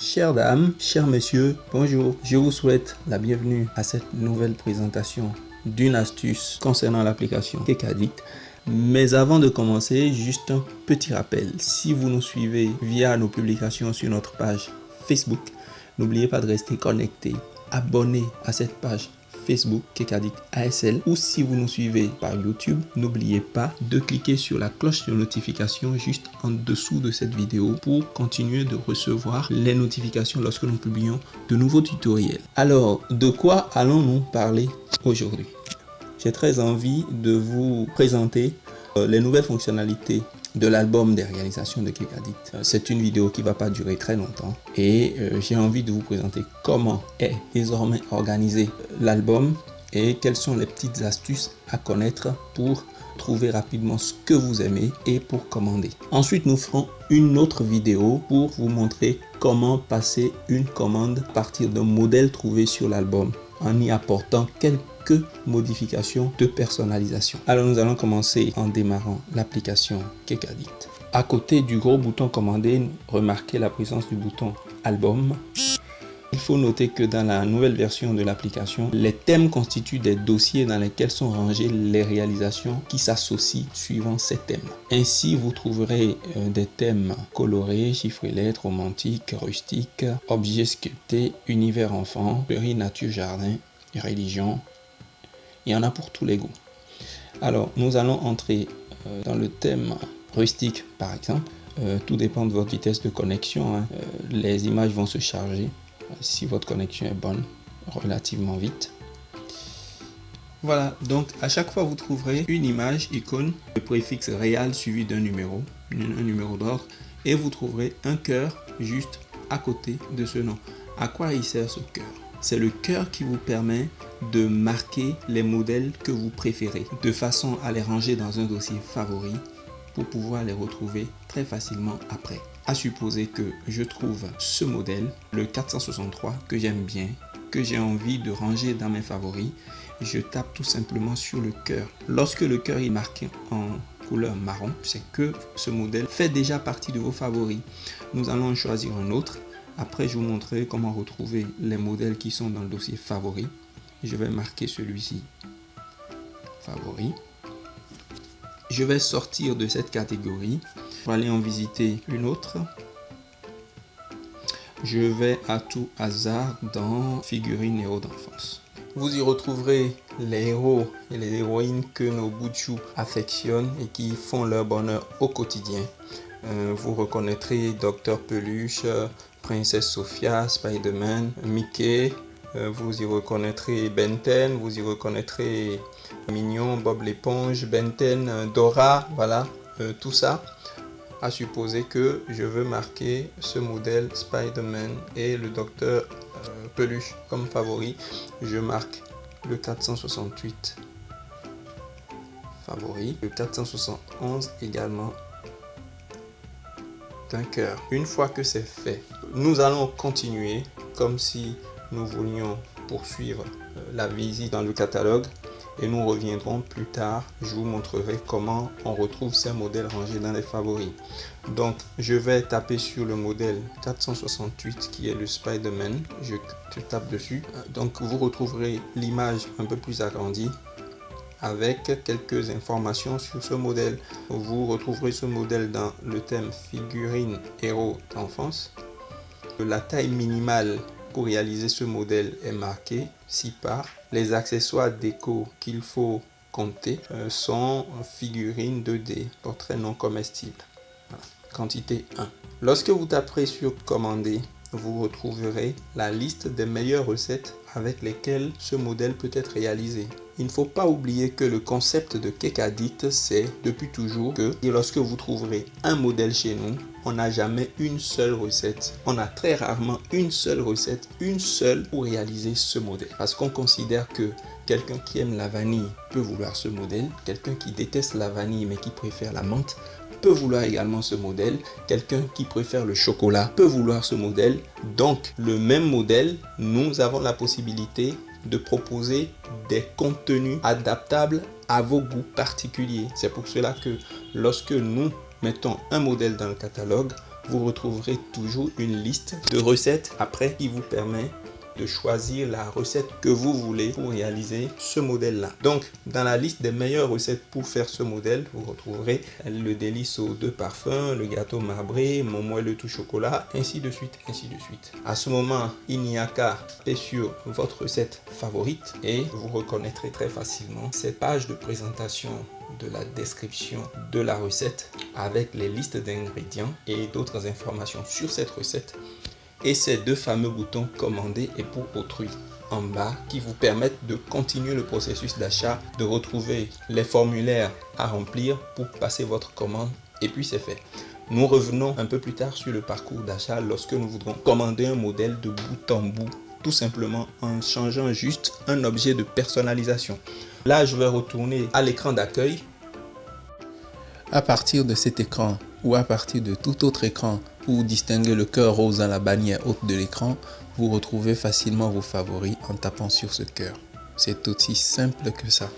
Chères dames, chers messieurs, bonjour. Je vous souhaite la bienvenue à cette nouvelle présentation d'une astuce concernant l'application Kekadit. Mais avant de commencer, juste un petit rappel. Si vous nous suivez via nos publications sur notre page Facebook, n'oubliez pas de rester connecté, abonné à cette page Facebook Kekadit ASL, ou si vous nous suivez par YouTube, n'oubliez pas de cliquer sur la cloche de notification juste en dessous de cette vidéo pour continuer de recevoir les notifications lorsque nous publions de nouveaux tutoriels. Alors, de quoi allons-nous parler aujourd'hui? J'ai très envie de vous présenter les nouvelles fonctionnalités de l'album des réalisations de Kekadit. C'est une vidéo qui ne va pas durer très longtemps et j'ai envie de vous présenter comment est désormais organisé l'album et quelles sont les petites astuces à connaître pour trouver rapidement ce que vous aimez et pour commander. Ensuite, nous ferons une autre vidéo pour vous montrer comment passer une commande à partir d'un modèle trouvé sur l'album en y apportant quelques modifications de personnalisation. Alors nous allons commencer en démarrant l'application Kekadit. À côté du gros bouton commander, remarquez la présence du bouton album. Il faut noter que dans la nouvelle version de l'application, les thèmes constituent des dossiers dans lesquels sont rangées les réalisations qui s'associent suivant ces thèmes. Ainsi, vous trouverez des thèmes colorés, chiffres et lettres, romantiques, rustiques, objets sculptés, univers enfant, fleurie, nature, jardin, religion. Il y en a pour tous les goûts. Alors, nous allons entrer dans le thème rustique, par exemple. Tout dépend de votre vitesse de connexion. Les images vont se charger, si votre connexion est bonne, relativement vite. Voilà, donc à chaque fois vous trouverez une image, icône, le préfixe réal suivi d'un numéro d'ordre, et vous trouverez un cœur juste à côté de ce nom. À quoi il sert ce cœur? C'est le cœur qui vous permet de marquer les modèles que vous préférez, de façon à les ranger dans un dossier favori pour pouvoir les retrouver très facilement après. À supposer que je trouve ce modèle, le 463, que j'aime bien, que j'ai envie de ranger dans mes favoris, je tape tout simplement sur le cœur. Lorsque le cœur est marqué en couleur marron, c'est que ce modèle fait déjà partie de vos favoris. Nous allons choisir un autre. Après, je vous montrerai comment retrouver les modèles qui sont dans le dossier favori. Je vais marquer celui-ci favori. Je vais sortir de cette catégorie pour aller en visiter une autre. Je vais à tout hasard dans figurines héros d'enfance. Vous y retrouverez les héros et les héroïnes que nos Boutchou affectionnent et qui font leur bonheur au quotidien. Vous reconnaîtrez Dr Peluche, Princesse Sophia, Spider-Man, Mickey. Vous y reconnaîtrez Ben 10, vous y reconnaîtrez Mignon, Bob l'éponge, Ben 10, Dora, voilà, tout ça. À supposer que je veux marquer ce modèle Spider-Man et le docteur Peluche comme favori, je marque le 468 favori, le 471 également d'un cœur. Une fois que c'est fait, nous allons continuer comme si nous voulions poursuivre la visite dans le catalogue et nous reviendrons plus tard. Je vous montrerai comment on retrouve ces modèles rangés dans les favoris. Donc je vais taper sur le modèle 468 qui est le Spider-Man. Je tape dessus. Donc vous retrouverez l'image un peu plus agrandie avec quelques informations sur ce modèle. Vous retrouverez ce modèle dans le thème figurine héros d'enfance. La taille minimale pour réaliser ce modèle est marquée 6 parts. Les accessoires déco qu'il faut compter sont figurines 2D, portrait non comestible. Voilà. Quantité 1. Lorsque vous taperez sur commander, vous retrouverez la liste des meilleures recettes avec lesquelles ce modèle peut être réalisé. Il ne faut pas oublier que le concept de Kekadit, c'est depuis toujours que lorsque vous trouverez un modèle chez nous, on n'a jamais une seule recette. On a très rarement une seule recette, une seule pour réaliser ce modèle. Parce qu'on considère que quelqu'un qui aime la vanille peut vouloir ce modèle, quelqu'un qui déteste la vanille mais qui préfère la menthe peut vouloir également ce modèle. Quelqu'un qui préfère le chocolat peut vouloir ce modèle. Donc, le même modèle, nous avons la possibilité de proposer des contenus adaptables à vos goûts particuliers. C'est pour cela que lorsque nous mettons un modèle dans le catalogue, vous retrouverez toujours une liste de recettes après qui vous permet de choisir la recette que vous voulez pour réaliser ce modèle-là. Donc, dans la liste des meilleures recettes pour faire ce modèle, vous retrouverez le délice aux 2 parfums, le gâteau marbré, mon moelleux tout chocolat, ainsi de suite, ainsi de suite. À ce moment, il n'y a qu'à taper sur votre recette favorite et vous reconnaîtrez très facilement cette page de présentation de la description de la recette avec les listes d'ingrédients et d'autres informations sur cette recette et ces 2 fameux boutons commander et pour autrui en bas qui vous permettent de continuer le processus d'achat, de retrouver les formulaires à remplir pour passer votre commande et puis c'est fait. Nous revenons un peu plus tard sur le parcours d'achat lorsque nous voudrons commander un modèle de bout en bout, tout simplement en changeant juste un objet de personnalisation. Là, je vais retourner à l'écran d'accueil. À partir de cet écran ou à partir de tout autre écran, pour distinguer le cœur rose dans la bannière haute de l'écran, vous retrouvez facilement vos favoris en tapant sur ce cœur. C'est aussi simple que ça.